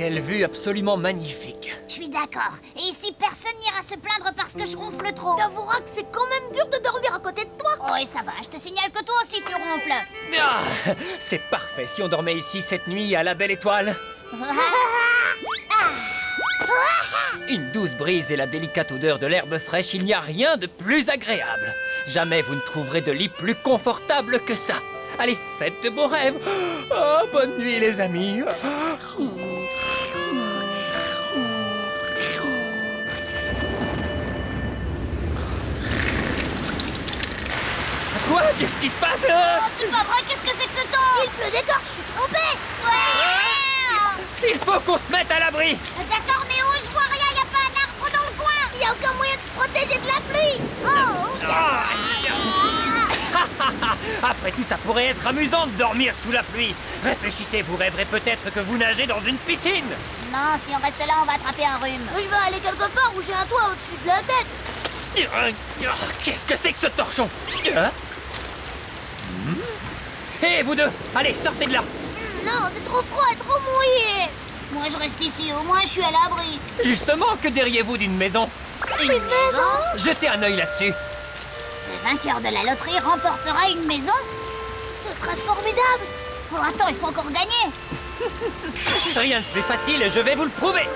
Quelle vue absolument magnifique. Je suis d'accord. Et ici, personne n'ira se plaindre parce que je ronfle trop. T'avoueras que c'est quand même dur de dormir à côté de toi. Oh, et ça va, je te signale que toi aussi tu ronfles. Ah, c'est parfait si on dormait ici cette nuit à la belle étoile. Une douce brise et la délicate odeur de l'herbe fraîche, il n'y a rien de plus agréable. Jamais vous ne trouverez de lit plus confortable que ça. Allez, faites de beaux rêves. Oh, bonne nuit les amis. Quoi? Qu'est-ce qui se passe là? Oh, c'est pas vrai, qu'est-ce que c'est que ce temps? Il pleut des cordes, je suis trompée. Il faut qu'on se mette à l'abri. D'accord, mais où? Je vois rien, y a pas un arbre dans le coin. Y a aucun moyen de se protéger de la pluie. Oh, tiens. Après tout, ça pourrait être amusant de dormir sous la pluie. Réfléchissez, vous rêverez peut-être que vous nagez dans une piscine. Non, si on reste là, on va attraper un rhume. Je vais aller quelque part où j'ai un toit au-dessus de la tête. Qu'est-ce que c'est que ce torchon? Hé, vous deux, allez, sortez de là. Non, c'est trop froid et trop mouillé. Moi, je reste ici, au moins je suis à l'abri. Justement, que diriez-vous d'une maison? Une maison? Jetez un œil là-dessus. Le vainqueur de la loterie remportera une maison? Ce serait formidable. Oh, attends, il faut encore gagner. Rien de plus facile, je vais vous le prouver.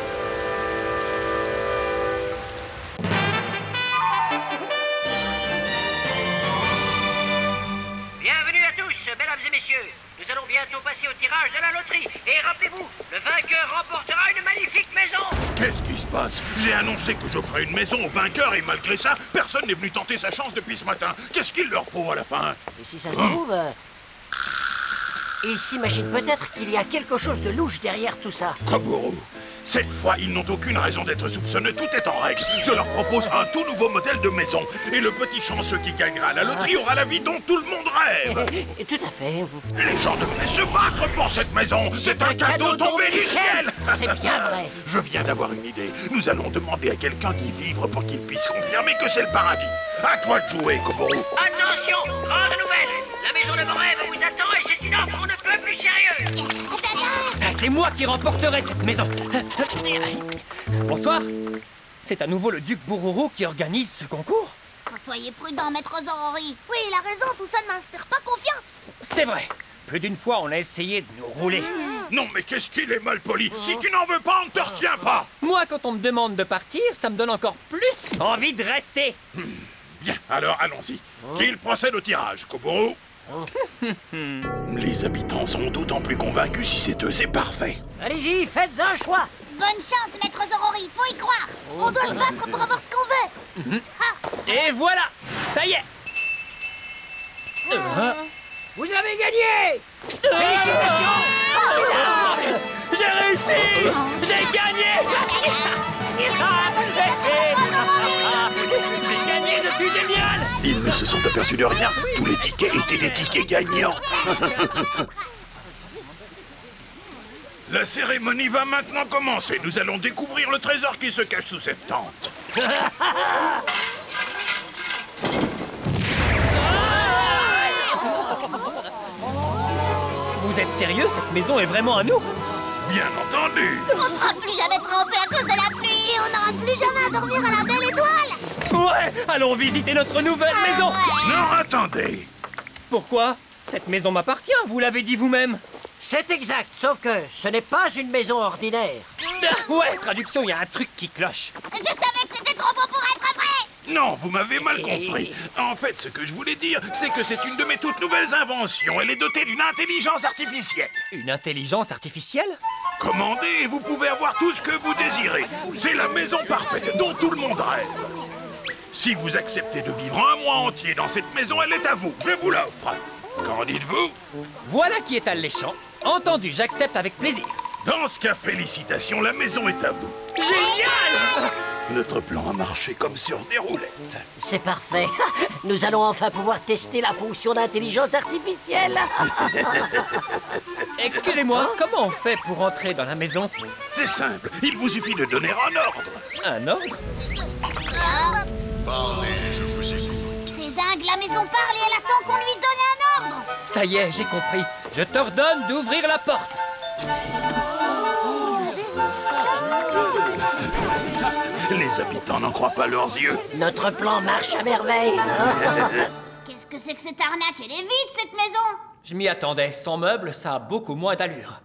Bienvenue à tous, mesdames et messieurs. Nous allons bientôt passer au tirage de la loterie. Et rappelez-vous, le vainqueur remportera une magnifique maison. Qu'est-ce qui se passe? J'ai annoncé que j'offrais une maison au vainqueur et malgré ça, personne n'est venu tenter sa chance depuis ce matin. Qu'est-ce qu'il leur faut à la fin? Et si ça se trouve, ils s'imaginent peut-être qu'il y a quelque chose de louche derrière tout ça. Koboro, cette fois, ils n'ont aucune raison d'être soupçonneux, tout est en règle. Je leur propose un tout nouveau modèle de maison. Et le petit chanceux qui gagnera la loterie aura la vie dont tout le monde rêve. Tout à fait. Les gens devraient se battre pour cette maison. C'est un cadeau tombé du ciel. C'est bien vrai. Je viens d'avoir une idée. Nous allons demander à quelqu'un d'y vivre pour qu'il puisse confirmer que c'est le paradis. À toi de jouer, Koboro. Attention, grande nouvelle. La maison de vos rêves vous attend et c'est une offre on ne peut plus sérieuse. C'est moi qui remporterai cette maison. Bonsoir. C'est à nouveau le duc Bururu qui organise ce concours? Soyez prudent, maître Zorori. Oui, il a raison, tout ça ne m'inspire pas confiance. C'est vrai. Plus d'une fois, on a essayé de nous rouler. Non, mais qu'est-ce qu'il est mal poli. Si tu n'en veux pas, on ne te retient pas. Moi, quand on me demande de partir, ça me donne encore plus envie de rester. Bien, alors allons-y. Qu'il procède au tirage, Koboro. Les habitants seront d'autant plus convaincus si c'est eux, c'est parfait. Allez-y, faites un choix. Bonne chance, maître Zorori, il faut y croire. On doit se battre pour avoir ce qu'on veut. Et voilà, ça y est. Vous avez gagné. Félicitations. J'ai réussi. J'ai gagné. J'ai gagné, je suis génial. Ils ne se sont aperçus de rien. Tous les tickets étaient des tickets gagnants. La cérémonie va maintenant commencer. Nous allons découvrir le trésor qui se cache sous cette tente. Vous êtes sérieux? Cette maison est vraiment à nous? Bien entendu. On ne sera plus jamais trempé à cause de la pluie. Et on n'aura plus jamais à dormir à la belle étoile. Ouais, allons visiter notre nouvelle maison. Non, attendez. Pourquoi? Cette maison m'appartient, vous l'avez dit vous-même. C'est exact, sauf que ce n'est pas une maison ordinaire. Ouais, traduction, il y a un truc qui cloche. Je savais que c'était trop beau pour être vrai. Non, vous m'avez mal compris. En fait, ce que je voulais dire, c'est que c'est une de mes toutes nouvelles inventions. Elle est dotée d'une intelligence artificielle. Une intelligence artificielle? Commandez et vous pouvez avoir tout ce que vous désirez. C'est la maison parfaite dont tout le monde rêve. Si vous acceptez de vivre un mois entier dans cette maison, elle est à vous. Je vous l'offre. Qu'en dites-vous? Voilà qui est alléchant. Entendu, j'accepte avec plaisir. Dans ce cas, félicitations, la maison est à vous. Génial! Notre plan a marché comme sur des roulettes. C'est parfait. Nous allons enfin pouvoir tester la fonction d'intelligence artificielle. Excusez-moi, comment on fait pour entrer dans la maison? C'est simple, il vous suffit de donner un ordre. Un ordre? Parlez, je vous écoute. C'est dingue, la maison parle et elle attend qu'on lui donne un ordre. Ça y est, j'ai compris. Je t'ordonne d'ouvrir la porte. Les habitants n'en croient pas leurs yeux. Notre plan marche à merveille. Qu'est-ce que c'est que cette arnaque? Elle est vide, cette maison. Je m'y attendais. Sans meubles, ça a beaucoup moins d'allure.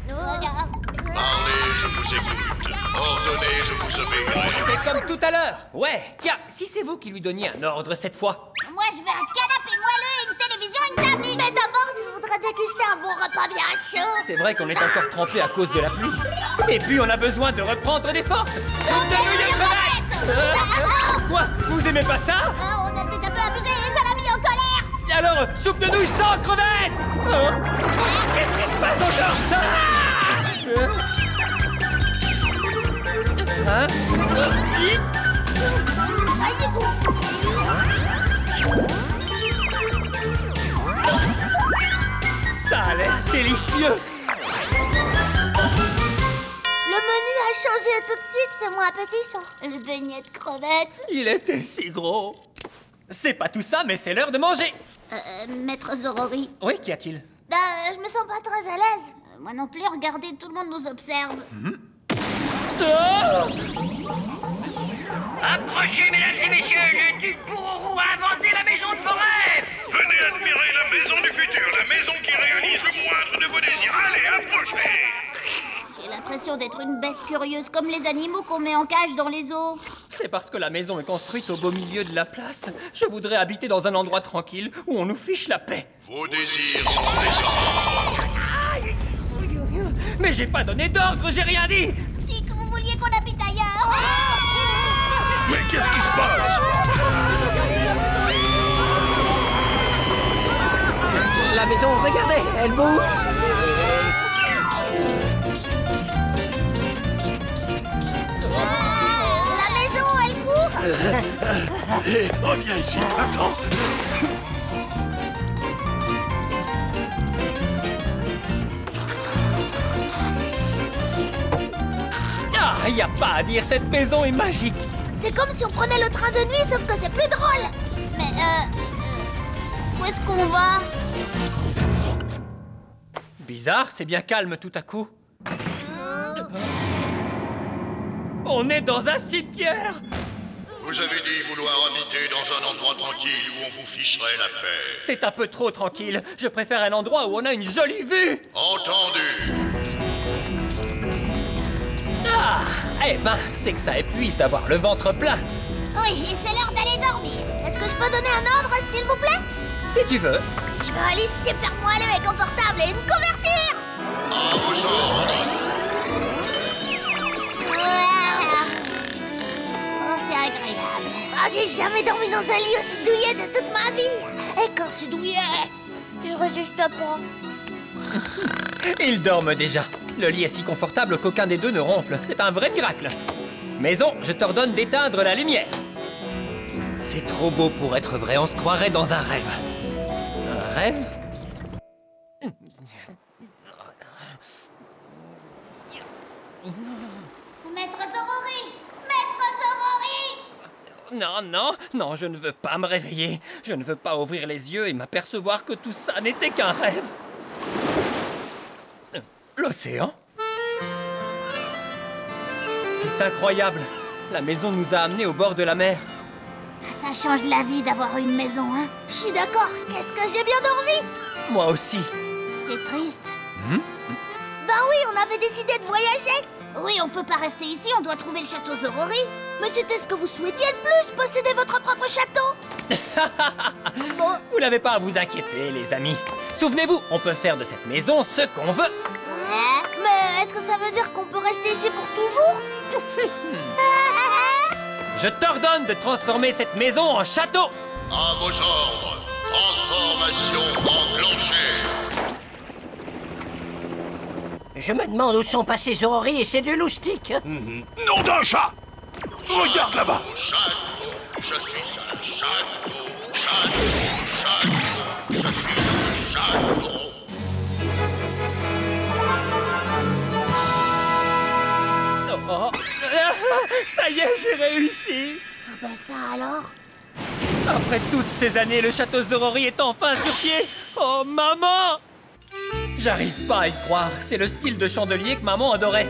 Parlez, je vous écoute. Ordonnez, je vous obéirai. C'est comme tout à l'heure. Ouais, tiens, si c'est vous qui lui donniez un ordre cette fois. Moi, je veux un canapé moelleux, une télévision, une table. Mais d'abord, je voudrais déguster un bon repas bien chaud. C'est vrai qu'on est encore trempé à cause de la pluie. Et puis on a besoin de reprendre des forces. Sautez-nous des crevettes. Quoi? Vous aimez pas ça? Oh, on a peut-être un peu abusé et ça l'a mis en colère. Alors, soupe de nouilles sans crevettes! Qu'est-ce qui se passe encore? Hein? Ça a l'air délicieux! Le menu a changé tout de suite, c'est moins appétissant. Le beignet de crevettes. Il était si gros. C'est pas tout ça, mais c'est l'heure de manger. Maître Zorori. Oui, qu'y a-t-il? Je me sens pas très à l'aise. Moi non plus, regardez, tout le monde nous observe. Approchez, mesdames et messieurs, le duc Bourorou a inventé la maison de vos rêves. Venez admirer la maison du futur, la maison qui réalise le moindre de vos désirs. Allez, approchez! J'ai l'impression d'être une bête curieuse, comme les animaux qu'on met en cage dans les eaux. C'est parce que la maison est construite au beau milieu de la place. Je voudrais habiter dans un endroit tranquille où on nous fiche la paix. Vos désirs sont des ordres. Mais j'ai pas donné d'ordre, j'ai rien dit! Si, que vous vouliez qu'on habite ailleurs. Mais qu'est-ce qui se passe? La maison, regardez, elle bouge. La maison, elle court. Reviens ici, attends. Ah, y a pas à dire, cette maison est magique! C'est comme si on prenait le train de nuit, sauf que c'est plus drôle. Mais où est-ce qu'on va? Bizarre, c'est bien calme tout à coup. On est dans un cimetière! Vous avez dit vouloir habiter dans un endroit tranquille où on vous ficherait la paix. C'est un peu trop tranquille. Je préfère un endroit où on a une jolie vue. Entendu. Ah, eh ben, c'est que ça épuise d'avoir le ventre plein. Oui, et c'est l'heure d'aller dormir. Est-ce que je peux donner un ordre, s'il vous plaît? Si tu veux. Je veux un lit super moelleux et confortable et une couverture. À vos ordres. Oh, c'est agréable. Oh, j'ai jamais dormi dans un lit aussi douillet de toute ma vie. Et quand c'est douillet, je résiste pas. Ils dorment déjà. Le lit est si confortable qu'aucun des deux ne ronfle. C'est un vrai miracle. Maison, je t'ordonne d'éteindre la lumière. C'est trop beau pour être vrai. On se croirait dans un rêve. Un rêve? Maître Zorori! Maître Zorori! Non, non, non, je ne veux pas me réveiller. Je ne veux pas ouvrir les yeux et m'apercevoir que tout ça n'était qu'un rêve. L'océan? C'est incroyable. La maison nous a amenés au bord de la mer. Ça change la vie d'avoir une maison, hein? Je suis d'accord. Qu'est-ce que j'ai bien dormi? Moi aussi. C'est triste. Ben oui, on avait décidé de voyager. Oui, on peut pas rester ici, on doit trouver le château Zorori. Mais c'était ce que vous souhaitiez le plus, posséder votre propre château. Vous n'avez pas à vous inquiéter, les amis. Souvenez-vous, on peut faire de cette maison ce qu'on veut. Mais est-ce que ça veut dire qu'on peut rester ici pour toujours? Je t'ordonne de transformer cette maison en château. À vos ordres. Transformation enclenchée. Je me demande où sont passés Zorori et ses deux loustiques. Nom d'un chat! Regarde là-bas! Château, je suis un château. Château, château, je suis un château. Oh. Ça y est, j'ai réussi. Ah ben ça alors? Après toutes ces années, le château Zorori est enfin sur pied. Oh, maman! J'arrive pas à y croire. C'est le style de chandelier que maman adorait.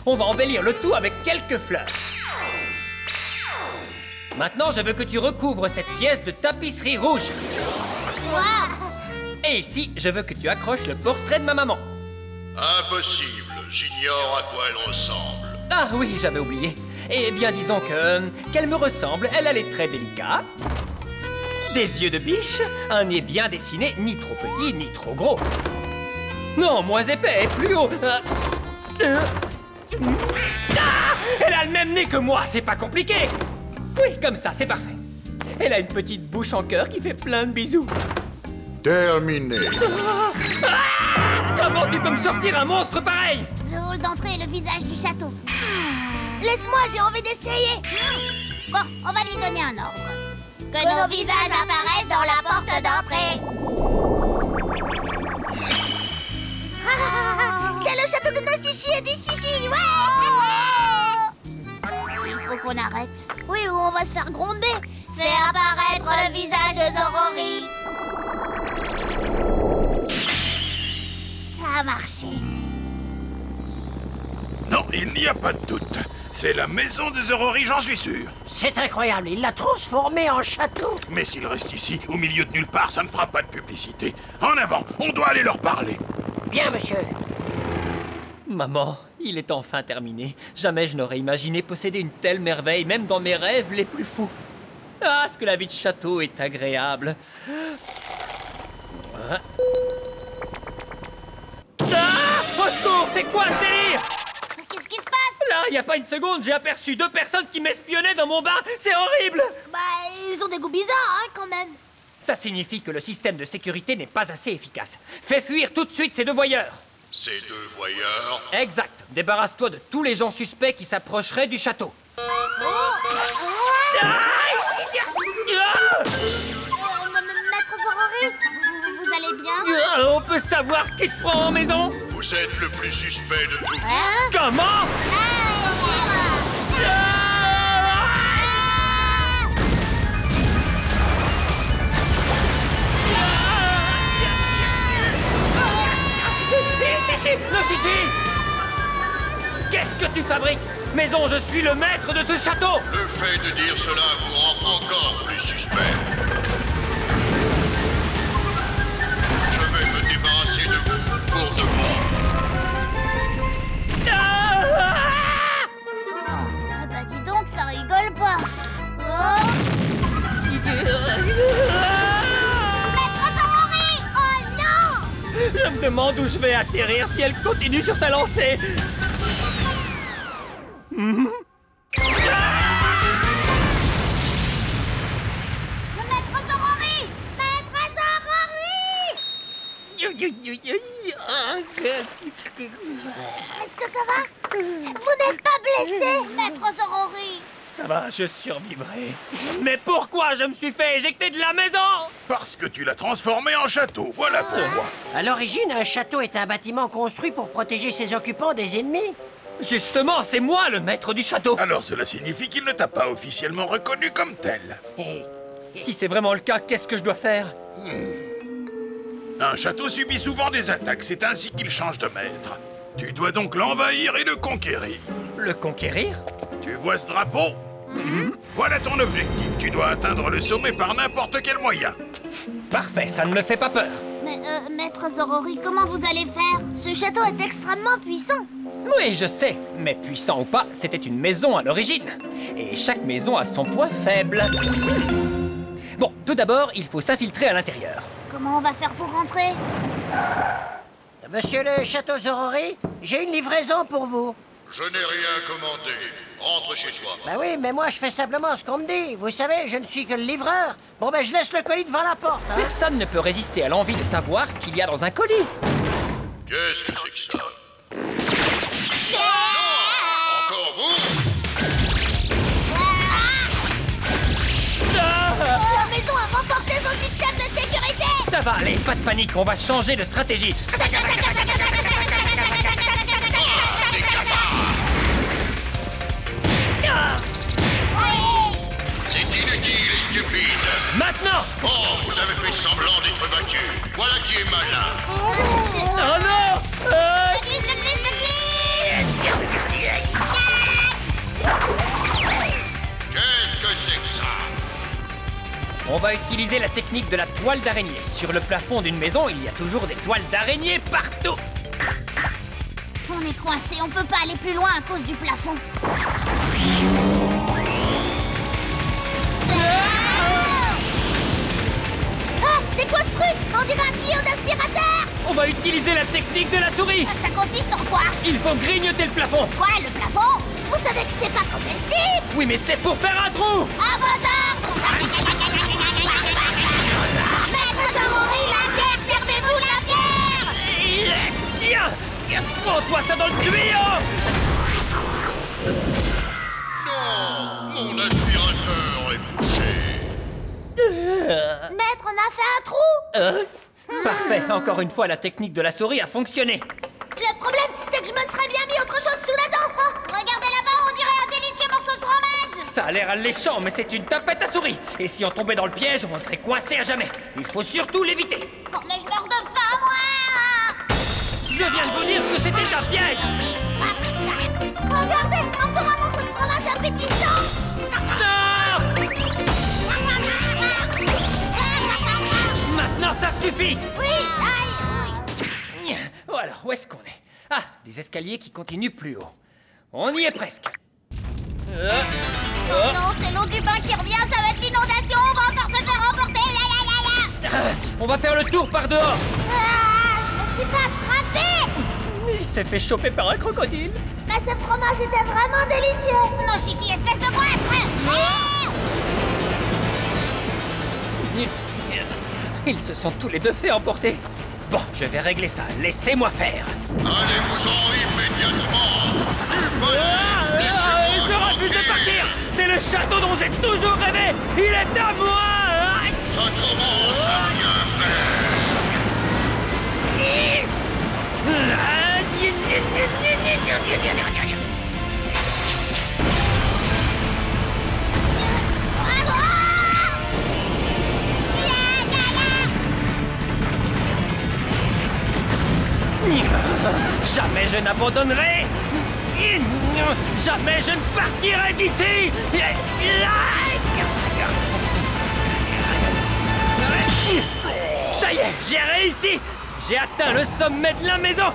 On va embellir le tout avec quelques fleurs. Maintenant, je veux que tu recouvres cette pièce de tapisserie rouge. Waouh! Et ici, je veux que tu accroches le portrait de ma maman. Impossible. J'ignore à quoi elle ressemble. Ah oui, j'avais oublié. Eh bien, disons qu'elle me ressemble. Elle a les traits délicats, des yeux de biche, un nez bien dessiné, ni trop petit, ni trop gros. Non, moins épais, plus haut. Elle a le même nez que moi, c'est pas compliqué. Oui, comme ça, c'est parfait. Elle a une petite bouche en cœur qui fait plein de bisous. Terminé. Comment tu peux me sortir un monstre pareil? Le hall d'entrée et le visage du château. Laisse-moi, j'ai envie d'essayer. Bon, on va lui donner un ordre. Que nos visages apparaissent dans la porte d'entrée. C'est le château de nos chichis et des chichis, ouais! Il faut qu'on arrête. Oui, ou on va se faire gronder. Fais apparaître le visage de Zorori. Ça a marché. Non, il n'y a pas de doute. C'est la maison de Zorori, j'en suis sûr. C'est incroyable, il l'a transformé en château. Mais s'il reste ici, au milieu de nulle part, ça ne fera pas de publicité. En avant, on doit aller leur parler. Bien, monsieur. Maman, il est enfin terminé. Jamais je n'aurais imaginé posséder une telle merveille, même dans mes rêves les plus fous. Ah, ce que la vie de château est agréable. Ah, au secours, c'est quoi ce délire? Mais qu'est-ce qui se passe? Là, il n'y a pas une seconde, j'ai aperçu 2 personnes qui m'espionnaient dans mon bain. C'est horrible! Bah, ils ont des goûts bizarres, hein, quand même. Ça signifie que le système de sécurité n'est pas assez efficace. Fais fuir tout de suite ces 2 voyeurs. Ces 2 voyeurs. Exact. Débarrasse-toi de tous les gens suspects qui s'approcheraient du château. Maître Zorori, vous allez bien? On peut savoir ce qui te prend en maison? Vous êtes le plus suspect de tous. Hein? Comment? Le chichi! Qu'est-ce que tu fabriques? Maison, je suis le maître de ce château! Le fait de dire cela vous rend encore plus suspect. Je vais me débarrasser de vous pour de bon. Ah bah dis donc, ça rigole pas. Oh. Maître Zorori! Oh non! Je me demande où je vais atterrir si elle continue sur sa lancée. Maître Zorori! Maître Zorori! Est-ce que ça va? Vous n'êtes pas blessé, Maître Zorori? Ça va, je survivrai. Mais pourquoi je me suis fait éjecter de la maison? Parce que tu l'as transformé en château, voilà pourquoi. À l'origine, un château est un bâtiment construit pour protéger ses occupants des ennemis. Justement, c'est moi le maître du château. Alors cela signifie qu'il ne t'a pas officiellement reconnu comme tel. Et Si c'est vraiment le cas, qu'est-ce que je dois faire? Un château subit souvent des attaques, c'est ainsi qu'il change de maître. Tu dois donc l'envahir et le conquérir. Le conquérir? Tu vois ce drapeau? Voilà ton objectif. Tu dois atteindre le sommet par n'importe quel moyen. Parfait, ça ne me fait pas peur. Mais, Maître Zorori, comment vous allez faire? Ce château est extrêmement puissant. Oui, je sais, mais puissant ou pas, c'était une maison à l'origine. Et chaque maison a son point faible. Bon, tout d'abord, il faut s'infiltrer à l'intérieur. Comment on va faire pour rentrer? monsieur le château Zorori, j'ai une livraison pour vous. Je n'ai rien commandé. Rentre chez toi. Bah oui, mais moi je fais simplement ce qu'on me dit. Vous savez, je ne suis que le livreur. Bon ben je laisse le colis devant la porte, hein. Personne ne peut résister à l'envie de savoir ce qu'il y a dans un colis. Qu'est-ce que c'est que ça? Encore vous? La maison a renforcé son système de sécurité. Ça va aller, pas de panique, on va changer de stratégie. C'est inutile et stupide. Maintenant! Oh, vous avez fait semblant d'être vaincu. Voilà qui est malin. Oh non! Qu'est-ce que c'est que ça? va utiliser la technique de la toile d'araignée. Sur le plafond d'une maison, il y a toujours des toiles d'araignée partout. On est coincé, on peut pas aller plus loin à cause du plafond. Ah, c'est quoi ce truc? On dirait un tuyau d'aspirateur. On va utiliser la technique de la souris. Ça consiste en quoi? Il faut grignoter le plafond. Quoi, le plafond? Vous savez que c'est pas comestible. Oui, mais c'est pour faire un trou. À vos ordres. Maître Zorori, la bière, servez-vous la bière. Tiens, prends-toi ça dans le tuyau. Non, mon aspirateur est bouché. Maître, on a fait un trou. Parfait, encore une fois, la technique de la souris a fonctionné. Le problème, c'est que je me serais bien mis autre chose sous la dent. Oh, regardez là-bas, on dirait un délicieux morceau de fromage. Ça a l'air alléchant, mais c'est une tapette à souris. Et si on tombait dans le piège, on serait coincé à jamais. Il faut surtout l'éviter. Oh, mais je meurs de faim, moi. Je viens de vous dire que c'était un piège. Regardez, encore un morceau de fromage appétissant. Non! Maintenant, ça suffit. Oui, aïe. Oh, alors, où est-ce qu'on est? Ah, des escaliers qui continuent plus haut. On y est presque. Oh non, c'est l'eau du bain qui revient, ça va être l'inondation, on va encore se faire emporter. On va faire le tour par dehors. Je me suis pas attrapée. Il s'est fait choper par un crocodile. Mais ce fromage était vraiment délicieux. Non, Chichi, espèce de goinfre. Ils se sont tous les deux fait emporter. Bon, je vais régler ça. Laissez-moi faire. Allez-vous-en immédiatement. Du palais, laissez-moi Je refuse de partir. C'est le château dont j'ai toujours rêvé. Il est à moi. Ça commence à bien faire. Jamais je n'abandonnerai. Jamais je ne partirai d'ici. Ça y est, j'ai réussi. J'ai atteint le sommet de la maison.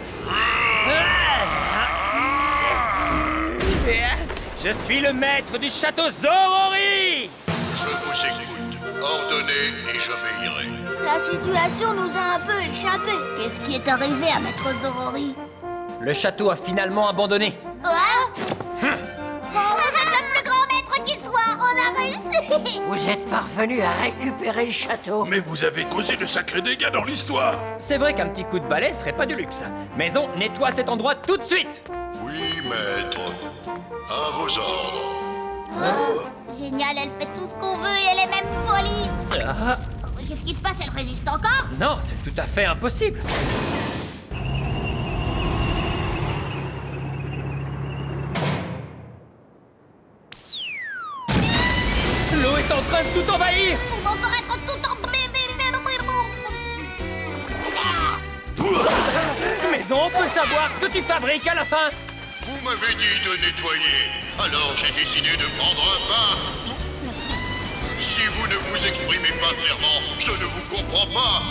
Je suis le maître du château Zorori. Je vous écoute. Ordonnez et j'obéirai. La situation nous a un peu échappé. Qu'est-ce qui est arrivé à Maître Zorori? Le château a finalement abandonné. Oh, vous êtes le plus grand maître qui soit. On a réussi. Vous êtes parvenu à récupérer le château. Mais vous avez causé de sacrés dégâts dans l'histoire. C'est vrai qu'un petit coup de balai serait pas du luxe. Maison, nettoie cet endroit tout de suite. Oui, maître. À vos ordres. Oh, génial, elle fait tout ce qu'on veut et elle est même polie. Ah, Oh, qu'est-ce qui se passe? Elle résiste encore? non, c'est tout à fait impossible. L'eau est en train de tout envahir. On va encore être tout en... Maison, on peut savoir ce que tu fabriques à la fin. Vous m'avez dit de nettoyer, alors j'ai décidé de prendre un bain. Si vous ne vous exprimez pas clairement, je ne vous comprends pas.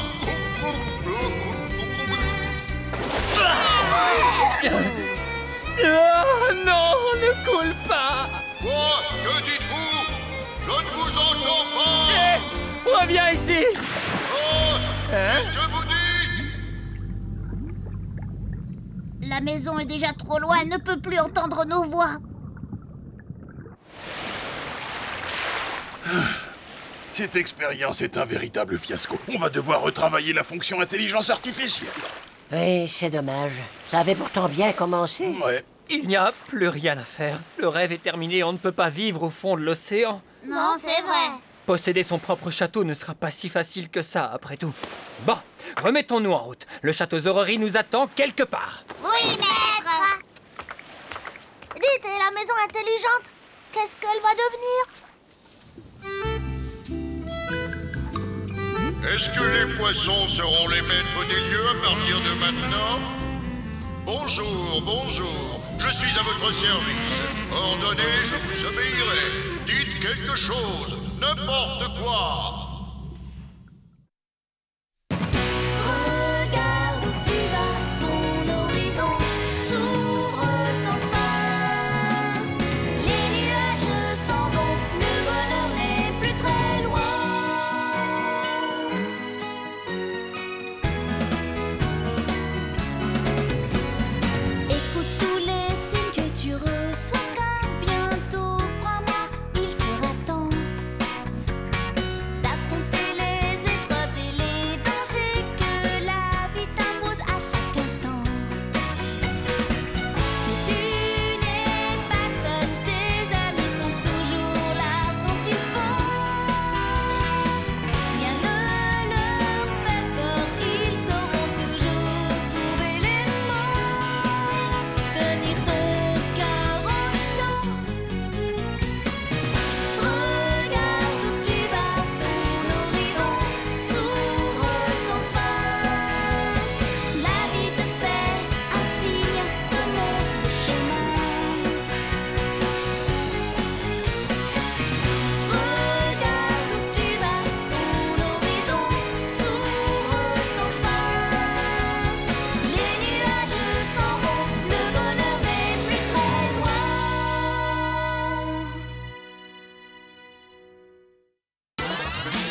Oh non, ne coule pas. Quoi? Que dites-vous? Je ne vous entends pas. Eh, reviens ici. Oh, qu'est-ce que vous dites? La maison est déjà trop loin, elle ne peut plus entendre nos voix. Cette expérience est un véritable fiasco. On va devoir retravailler la fonction intelligence artificielle. Oui, c'est dommage. Ça avait pourtant bien commencé. Ouais. Il n'y a plus rien à faire. Le rêve est terminé, on ne peut pas vivre au fond de l'océan. Non, c'est vrai. Posséder son propre château ne sera pas si facile que ça, après tout. Bon, remettons-nous en route. Le château Zorori nous attend quelque part. Oui, maître. Dites, et la maison intelligente, qu'est-ce qu'elle va devenir? Est-ce que les poissons seront les maîtres des lieux à partir de maintenant? Bonjour, bonjour. Je suis à votre service. Ordonnez, je vous obéirai. Dites quelque chose, n'importe quoi.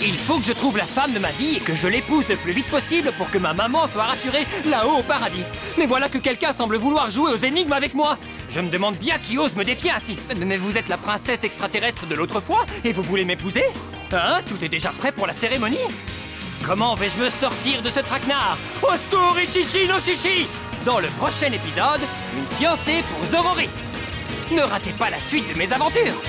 Il faut que je trouve la femme de ma vie et que je l'épouse le plus vite possible pour que ma maman soit rassurée là-haut au paradis. Mais voilà que quelqu'un semble vouloir jouer aux énigmes avec moi. Je me demande bien qui ose me défier ainsi. Mais vous êtes la princesse extraterrestre de l'autre fois et vous voulez m'épouser? Hein? Tout est déjà prêt pour la cérémonie? Comment vais-je me sortir de ce traquenard? Au secours, Ishishi no Shishi! Dans le prochain épisode, une fiancée pour Zorori. Ne ratez pas la suite de mes aventures.